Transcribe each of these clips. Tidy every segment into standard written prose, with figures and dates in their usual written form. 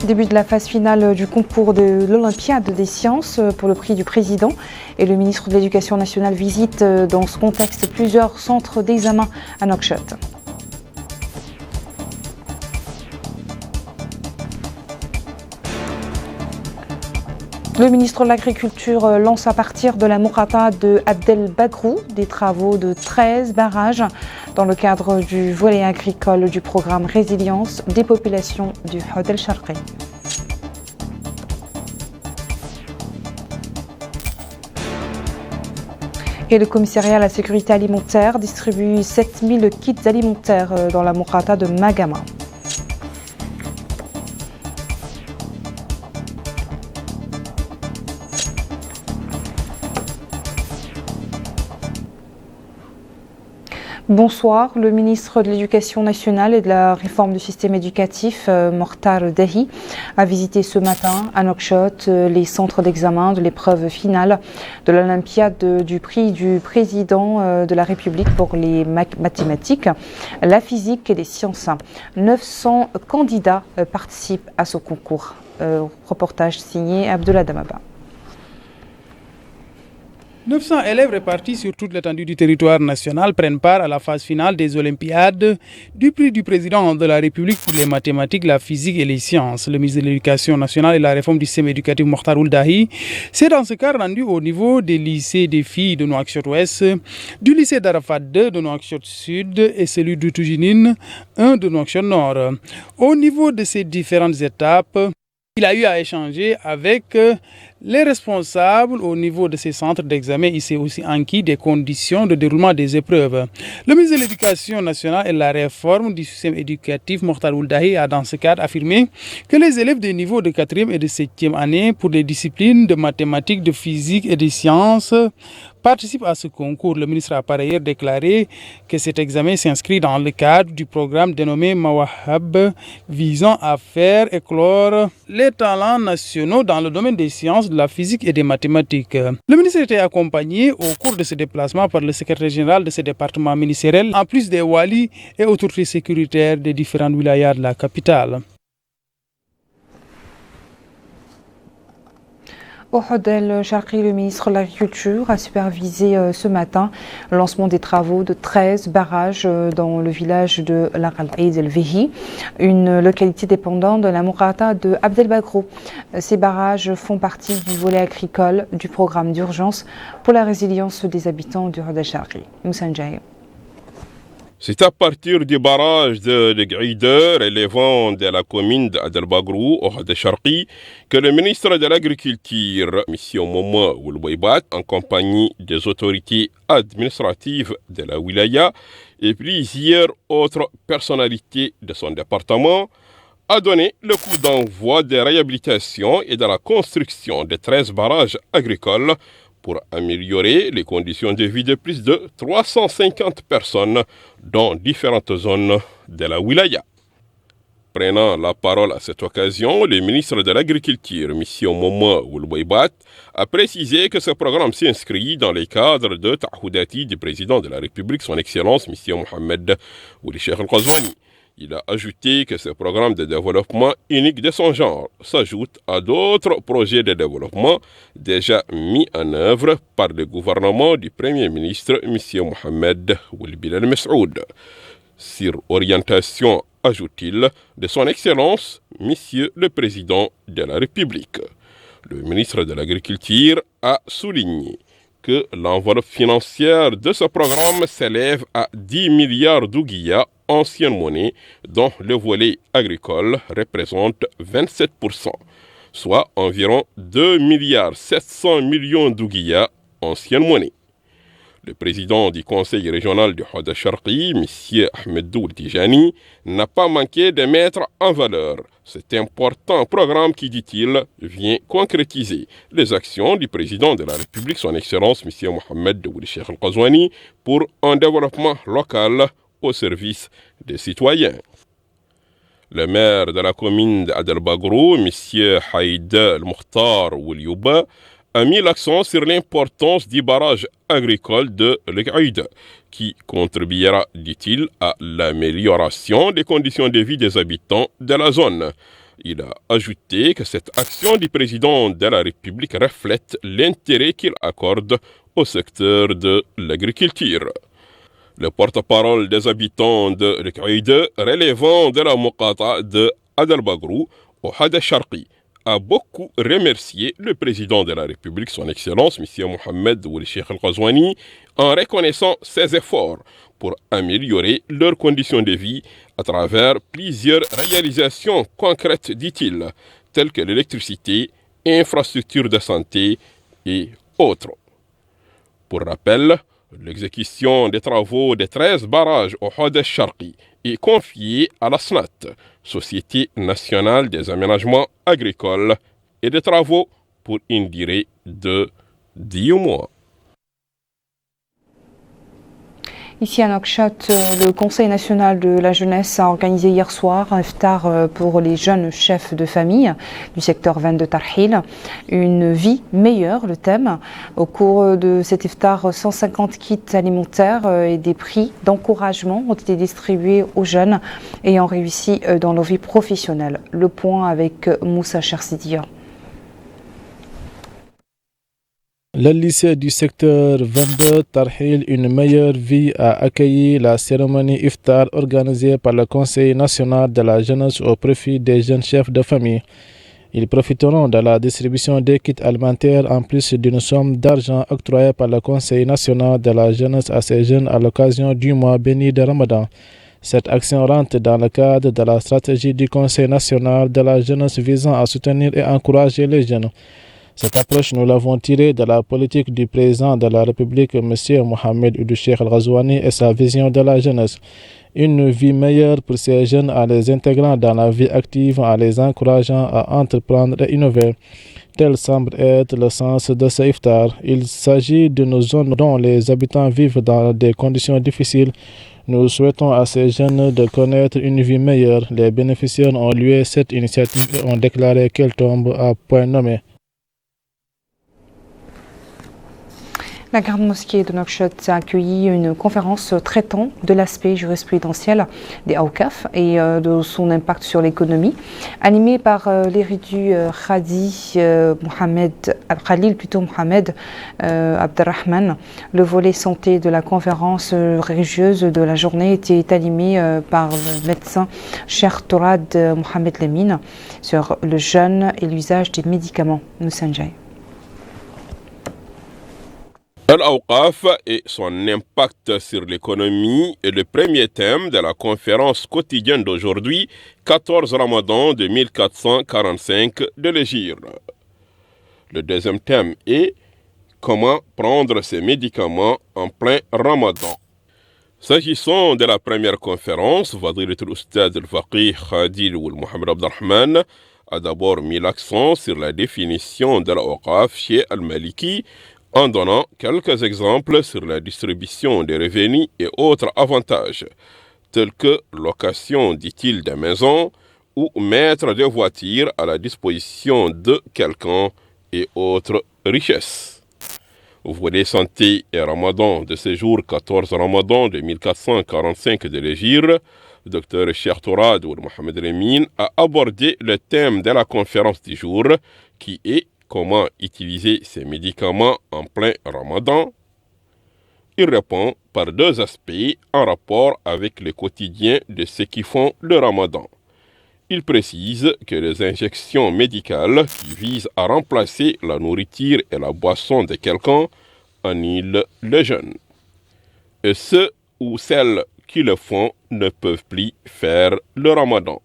Début de la phase finale du concours de l'Olympiade des sciences pour le prix du président. Et le ministre de l'Éducation nationale visite dans ce contexte plusieurs centres d'examen à Nouakchott. Le ministre de l'Agriculture lance à partir de la Mourata de Abdel Bagrou des travaux de 13 barrages dans le cadre du volet agricole du programme Résilience des populations du Hod el-Sharqi. Et le commissariat à la sécurité alimentaire distribue 7000 kits alimentaires dans la Mourata de Magama. Bonsoir. Le ministre de l'Éducation nationale et de la réforme du système éducatif, Mokhtar Dahi, a visité ce matin à Nouakchott les centres d'examen de l'épreuve finale de l'Olympiade du prix du président de la République pour les mathématiques, la physique et les sciences. 900 candidats participent à ce concours. Reportage signé Abdullah Damaba. 900 élèves répartis sur toute l'étendue du territoire national prennent part à la phase finale des Olympiades du prix du président de la République pour les mathématiques, la physique et les sciences. Le ministre de l'Éducation nationale et la réforme du système éducatif Mokhtar Dahi s'est dans ce cas rendu au niveau des lycées des filles de Nouakchott-Ouest, du lycée d'Arafat 2 de Nouakchott-Sud et celui de Toujinine 1 de Nouakchott-Nord. Au niveau de ces différentes étapes, il a eu à échanger avec les responsables au niveau de ces centres d'examen. Il s'est aussi enquis des conditions de déroulement des épreuves. Le ministre de l'Éducation nationale et la réforme du système éducatif, Mokhtar Dahi, a dans ce cadre affirmé que les élèves des niveaux de 4e et de 7e année pour les disciplines de mathématiques, de physique et de sciences participent à ce concours. Le ministre a par ailleurs déclaré que cet examen s'inscrit dans le cadre du programme dénommé Mawahab visant à faire éclore les talents nationaux dans le domaine des sciences, de la physique et des mathématiques. Le ministre était accompagné au cours de ce déplacement par le secrétaire général de ce département ministériel, en plus des walis et autorités sécuritaires des différentes wilayas de la capitale. Au Hod el-Sharqi, le ministre de l'Agriculture a supervisé ce matin le lancement des travaux de 13 barrages dans le village de L'Aqal-Eid el-Vehi, une localité dépendante de la Mourata de Abdel Bagrou. Ces barrages font partie du volet agricole du programme d'urgence pour la résilience des habitants du Hod el-Sharqi. Moussa Ndjaye. C'est à partir du barrage de L'Aqal élevant de la commune d'Abdel Bagrou au Hod el-Sharqi que le ministre de l'Agriculture, M. Mouma Ouelbouibat, en compagnie des autorités administratives de la wilaya et plusieurs autres personnalités de son département, a donné le coup d'envoi de réhabilitation et de la construction de 13 barrages agricoles pour améliorer les conditions de vie de plus de 350 personnes dans différentes zones de la wilaya. Prenant la parole à cette occasion, le ministre de l'Agriculture, M. Mouma Ouelbouibat, a précisé que ce programme s'inscrit dans les cadres de Tahoudati du président de la République, son Excellence, M. Mohamed Ould Cheikh El-Ghazouani. Il a ajouté que ce programme de développement unique de son genre s'ajoute à d'autres projets de développement déjà mis en œuvre par le gouvernement du Premier ministre M. Mohamed Ould Bilal Messoud. Sur orientation, ajoute-t-il, de son Excellence, Monsieur le Président de la République. Le ministre de l'Agriculture a souligné que l'enveloppe financière de ce programme s'élève à 10 milliards d'ouguiyas, ancienne monnaie, dont le volet agricole représente 27%, soit environ 2 milliards 700 millions d'ouguiyas, ancienne monnaie. Le président du conseil régional du Hod el-Sharqi, M. Ahmedou Tijani, n'a pas manqué de mettre en valeur cet important programme qui, dit-il, vient concrétiser les actions du président de la République, son Excellence M. Mohamed Ould Cheikh El-Ghazouani, pour un développement local au service des citoyens. Le maire de la commune d'Abdel Bagrou, M. Haïd El-Mokhtar Ouelyouba, a mis l'accent sur l'importance du barrage agricole de L'Aqal, qui contribuera, dit-il, à l'amélioration des conditions de vie des habitants de la zone. Il a ajouté que cette action du président de la République reflète l'intérêt qu'il accorde au secteur de l'agriculture. Le porte-parole des habitants de Rikaïde, relevant de la Muqata de Adel-Bagrou au Hada Sharqi, a beaucoup remercié le président de la République, son Excellence, M. Mohamed Ould Cheikh Al-Ghazouani, en reconnaissant ses efforts pour améliorer leurs conditions de vie à travers plusieurs réalisations concrètes, dit-il, telles que l'électricité, infrastructures de santé et autres. Pour rappel, l'exécution des travaux des 13 barrages au Hada Sharqi est confiée à la SNAT, Société nationale des aménagements agricoles et des travaux, pour une durée de 10 mois. Ici à Nouakchott, le Conseil national de la jeunesse a organisé hier soir un iftar pour les jeunes chefs de famille du secteur 22 Tarhil. Une vie meilleure, le thème. Au cours de cet iftar, 150 kits alimentaires et des prix d'encouragement ont été distribués aux jeunes ayant réussi dans leur vie professionnelle. Le point avec Moussa Chersidia. Le lycée du secteur 22 Tarhil, une meilleure vie, a accueilli la cérémonie iftar organisée par le Conseil national de la jeunesse au profit des jeunes chefs de famille. Ils profiteront de la distribution des kits alimentaires en plus d'une somme d'argent octroyée par le Conseil national de la jeunesse à ces jeunes à l'occasion du mois béni de Ramadan. Cette action rentre dans le cadre de la stratégie du Conseil national de la jeunesse visant à soutenir et encourager les jeunes. Cette approche, nous l'avons tirée de la politique du président de la République, M. Mohamed Ould Cheikh Al-Ghazouani, et sa vision de la jeunesse. Une vie meilleure pour ces jeunes en les intégrant dans la vie active, en les encourageant à entreprendre et innover. Tel semble être le sens de ce iftar. Il s'agit d'une zone dont les habitants vivent dans des conditions difficiles. Nous souhaitons à ces jeunes de connaître une vie meilleure. Les bénéficiaires ont loué cette initiative et ont déclaré qu'elle tombe à point nommé. La grande mosquée de Nouakchott a accueilli une conférence traitant de l'aspect jurisprudentiel des Awqaf et de son impact sur l'économie, animée par l'érudit Mohamed Abderrahman. Le volet santé de la conférence religieuse de la journée était animé par le médecin Cheikh Tourad Mohamed Lemine sur le jeûne et l'usage des médicaments. Moussanjay. Al-Awqaf et son impact sur l'économie est le premier thème de la conférence quotidienne d'aujourd'hui, 14 Ramadan de 1445 de l'Hégire. Le deuxième thème est comment prendre ses médicaments en plein Ramadan. S'agissant de la première conférence, Fadilat al-Oustad al-Faqih Khadil Ould Mohamed Abderrahman a d'abord mis l'accent sur la définition de l'Awqaf chez Al-Maliki, en donnant quelques exemples sur la distribution des revenus et autres avantages, tels que location, dit-il, de maison ou mettre des voitures à la disposition de quelqu'un et autres richesses. Volet santé et Ramadan de ce jour 14 Ramadan de 1445 de l'Hégire, Dr Cheikh Tourad Mohamed Lemine a abordé le thème de la conférence du jour qui est comment utiliser ces médicaments en plein Ramadan. Il répond par deux aspects en rapport avec le quotidien de ceux qui font le Ramadan. Il précise que les injections médicales qui visent à remplacer la nourriture et la boisson de quelqu'un annulent le jeûne. Et ceux ou celles qui le font ne peuvent plus faire le Ramadan.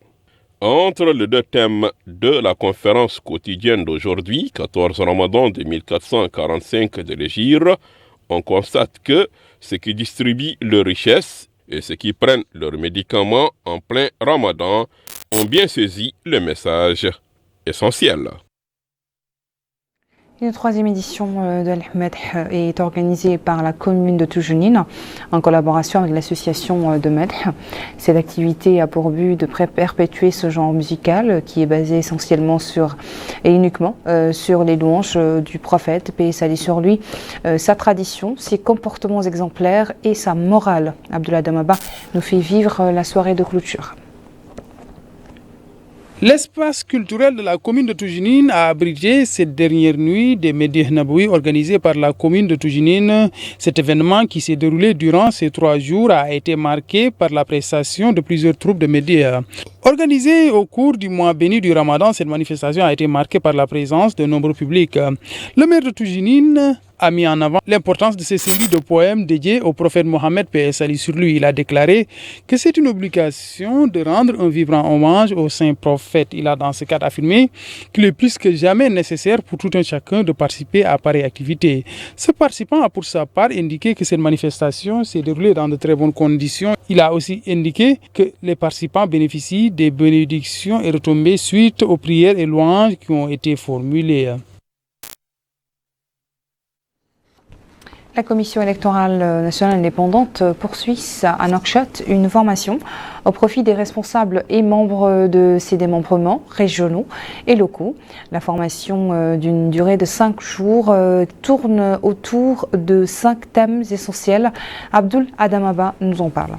Entre les deux thèmes de la conférence quotidienne d'aujourd'hui, 14 Ramadan de 1445 de l'Hégire, on constate que ceux qui distribuent leurs richesses et ceux qui prennent leurs médicaments en plein Ramadan ont bien saisi le message essentiel. Une troisième édition de l'Ahmed est organisée par la commune de Toujounine en collaboration avec l'association de Medh. Cette activité a pour but de perpétuer ce genre musical qui est basé essentiellement sur et uniquement sur les louanges du prophète, paix et salut sur lui, sa tradition, ses comportements exemplaires et sa morale. Abdullah Damaba nous fait vivre la soirée de clôture. L'espace culturel de la commune de Toujinine a abrité cette dernière nuit des Médih Naboui organisés par la commune de Toujinine. Cet événement qui s'est déroulé durant ces 3 jours a été marqué par la prestation de plusieurs troupes de Médih. Organisée au cours du mois béni du Ramadan, cette manifestation a été marquée par la présence de nombreux publics. Le maire de Toujinine a mis en avant l'importance de ces séries de poèmes dédiés au prophète Mohammed, paix et salut sur lui. Il a déclaré que c'est une obligation de rendre un vibrant hommage au saint prophète. Il a dans ce cadre affirmé qu'il est plus que jamais nécessaire pour tout un chacun de participer à pareille activité. Ce participant a pour sa part indiqué que cette manifestation s'est déroulée dans de très bonnes conditions. Il a aussi indiqué que les participants bénéficient des bénédictions et retombées suite aux prières et louanges qui ont été formulées. La Commission électorale nationale indépendante poursuit à Nouakchott une formation au profit des responsables et membres de ses démembrements régionaux et locaux. La formation d'une durée de 5 jours tourne autour de 5 thèmes essentiels. Abdul Adamaba nous en parle.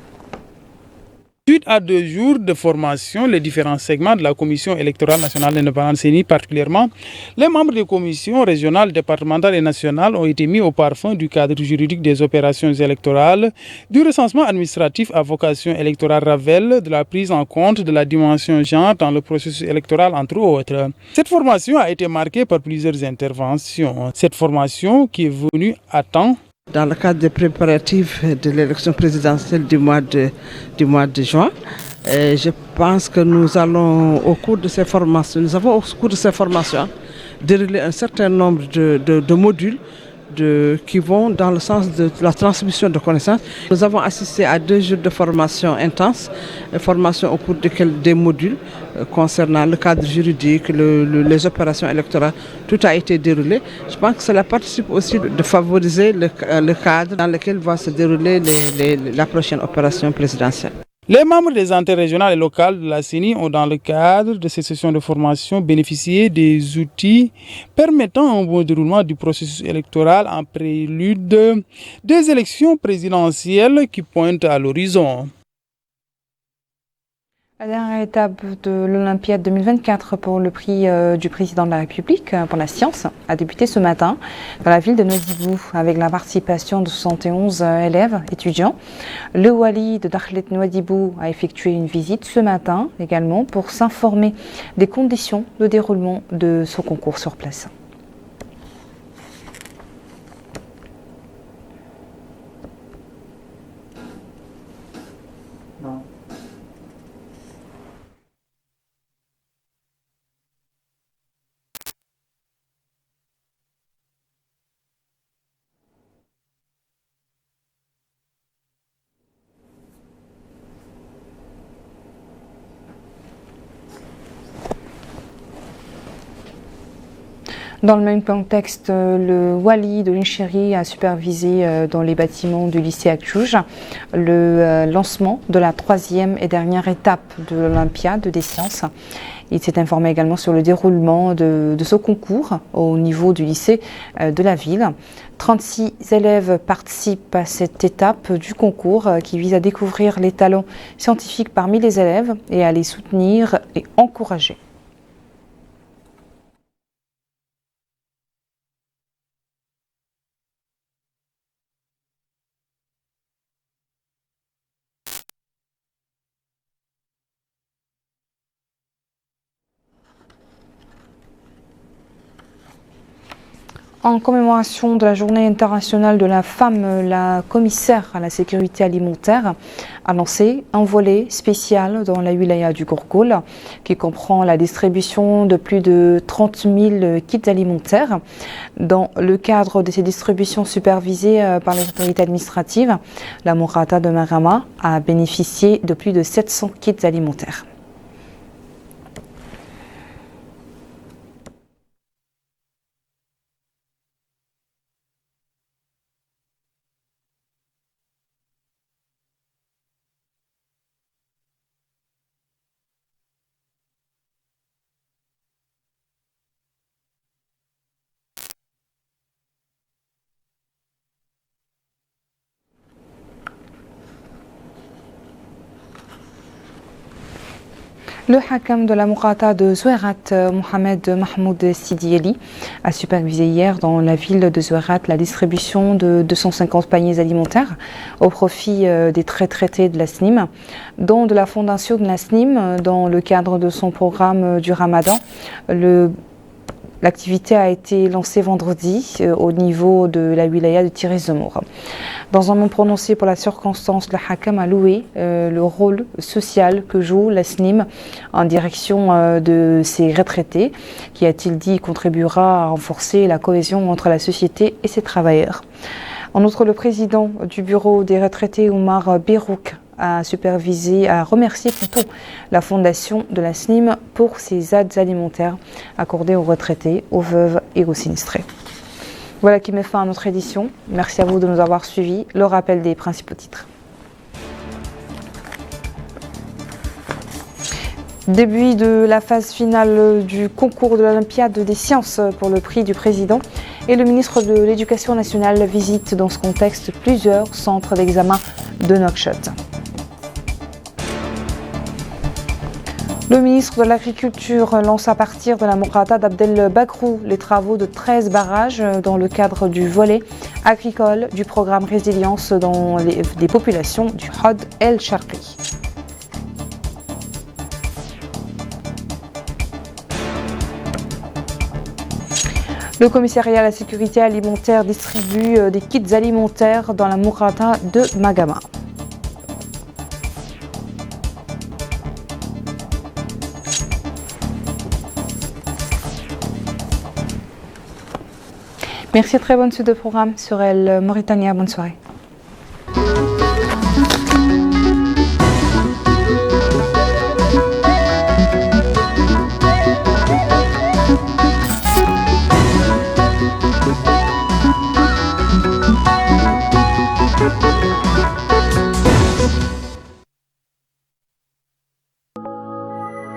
Suite à 2 jours de formation, les différents segments de la Commission électorale nationale indépendante CENI, particulièrement les membres des commissions régionales, départementales et nationales, ont été mis au parfum du cadre juridique des opérations électorales, du recensement administratif à vocation électorale RAVEL, de la prise en compte de la dimension genre dans le processus électoral, entre autres. Cette formation a été marquée par plusieurs interventions. Cette formation qui est venue à temps dans le cadre des préparatifs de l'élection présidentielle du mois de juin. Je pense que nous avons au cours de ces formations déroulé un certain nombre de modules qui vont dans le sens de la transmission de connaissances. Nous avons assisté à 2 jours de formation intense, formation au cours desquelles des modules concernant le cadre juridique, les opérations électorales, tout a été déroulé. Je pense que cela participe aussi de favoriser le cadre dans lequel va se dérouler la prochaine opération présidentielle. Les membres des antennes régionales et locales de la CENI ont, dans le cadre de ces sessions de formation, bénéficié des outils permettant un bon déroulement du processus électoral en prélude des élections présidentielles qui pointent à l'horizon. La dernière étape de l'Olympiade 2024 pour le prix du président de la République pour la science a débuté ce matin dans la ville de Nouadhibou avec la participation de 71 élèves étudiants. Le wali de Dakhlet Nouadhibou a effectué une visite ce matin également pour s'informer des conditions de déroulement de ce concours sur place. Dans le même contexte, le wali de l'Inchiri a supervisé dans les bâtiments du lycée Akjouj le lancement de la 3e et dernière étape de l'Olympiade des sciences. Il s'est informé également sur le déroulement de ce concours au niveau du lycée de la ville. 36 élèves participent à cette étape du concours qui vise à découvrir les talents scientifiques parmi les élèves et à les soutenir et encourager. En commémoration de la Journée internationale de la femme, la commissaire à la sécurité alimentaire a lancé un volet spécial dans la wilaya du Gourgoul qui comprend la distribution de plus de 30 000 kits alimentaires. Dans le cadre de ces distributions supervisées par les autorités administratives, la Mourata de Marama a bénéficié de plus de 700 kits alimentaires. Le hakam de la Mourata de Zouerat, Mohamed Mahmoud Sidieli, a supervisé hier dans la ville de Zouerat la distribution de 250 paniers alimentaires au profit des très traités de la SNIM, dont de la fondation de la SNIM dans le cadre de son programme du Ramadan. L'activité a été lancée vendredi au niveau de la wilaya de Tiris Zemour. Dans un mot prononcé pour la circonstance, le Hakam a loué le rôle social que joue la SNIM en direction de ses retraités, qui, a-t-il dit, contribuera à renforcer la cohésion entre la société et ses travailleurs. En outre, le président du bureau des retraités, Oumar Birouk, a remercié plutôt la fondation de la SNIM pour ses aides alimentaires accordées aux retraités, aux veuves et aux sinistrés. Voilà qui met fin à notre édition. Merci à vous de nous avoir suivis. Le rappel des principaux titres. Début de la phase finale du concours de l'Olympiade des sciences pour le prix du président et le ministre de l'Éducation nationale visite dans ce contexte plusieurs centres d'examen de Nouakchott. Le ministre de l'Agriculture lance à partir de la Mourata d'Abdel Bakrou les travaux de 13 barrages dans le cadre du volet agricole du programme Résilience dans des populations du Hod El Sharqi. Le commissariat à la sécurité alimentaire distribue des kits alimentaires dans la Mourata de Magama. Merci, très bonne suite de programme sur El Mauritania. Bonne soirée.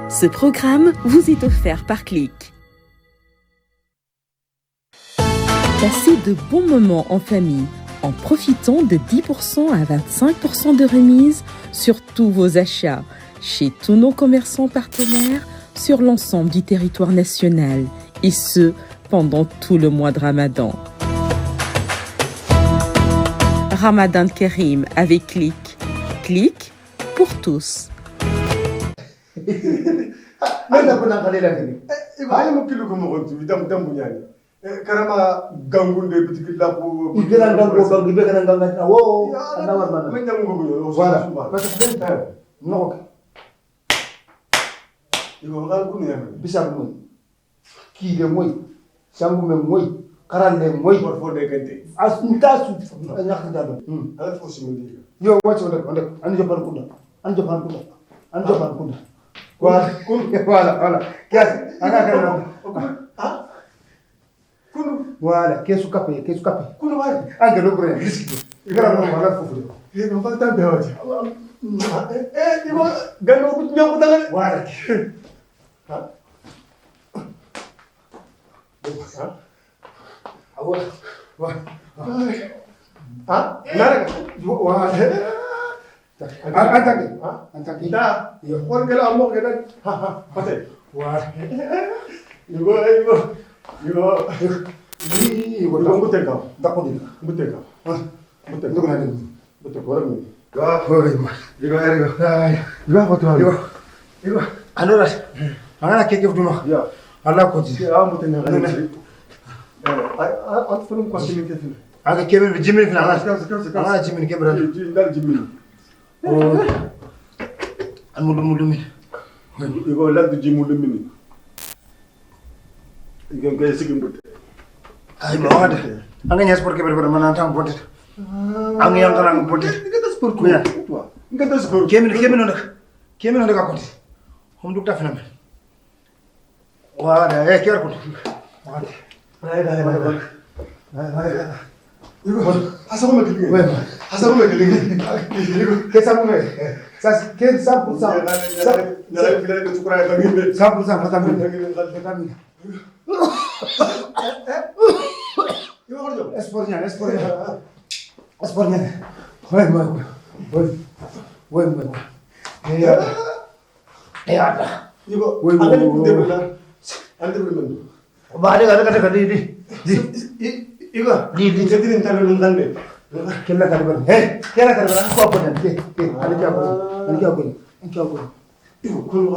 Ce programme vous est offert par Click. Passez de bons moments en famille en profitant de 10% à 25% de remise sur tous vos achats chez tous nos commerçants partenaires sur l'ensemble du territoire national et ce pendant tout le mois de Ramadan. Ramadan Karim avec Click. Click pour tous. karama gangunde bitiki la ko igana gango gango be kana ganga wo ana war man men nyamu go voilà parce que non igo gal ku ne bisab moy ki de moy sangu me moy karande moy for fo de kante as ntasu ñax dal ala fo simindi yo wacce wala an jopan kunda an jopan kunda an jopan kunda voilà kes aka kana voilà kesu kape kuno wai anga no bre igara no mala fufu no falta be waje digo gano ku nyamu dagal voilà awa nara voilà antaki da yo por gala mo gada pate voilà igo igo nguteka dakodi nguteka ndoko na nini nguteka wala mi igo allora ana keke futuma ya alla koti ya mutena ngana at fulum ko simin kefin aga kebe jimin fina Sekarang. ana jimin kebe ran Ndar jimin an mulumi igo lag jimu lumini igo ngay sigim but ay ma wada anga nyas por kebe ber manan tam potet anga yang tarang potet ngata sport ko Kuya. ngata sport kemi no ka koti hom duk tafina men wada e ker koti wada igo hasabu me kili hasabu me kili igo ke sabu me sa ke 100% nara fila ke sukura ka ngi 100% fatami igo gordo Espornya. Woi. Ya. Ya. 이거 왜, 안 왜, 되면 왜, 되면 안 되면 Ba ada di. 이거 Di. 제대로 달려는 단데. Kella ka ba. Kella ka ba. Ko apa nanti. Ani ka ba. Ani ka ba. 이거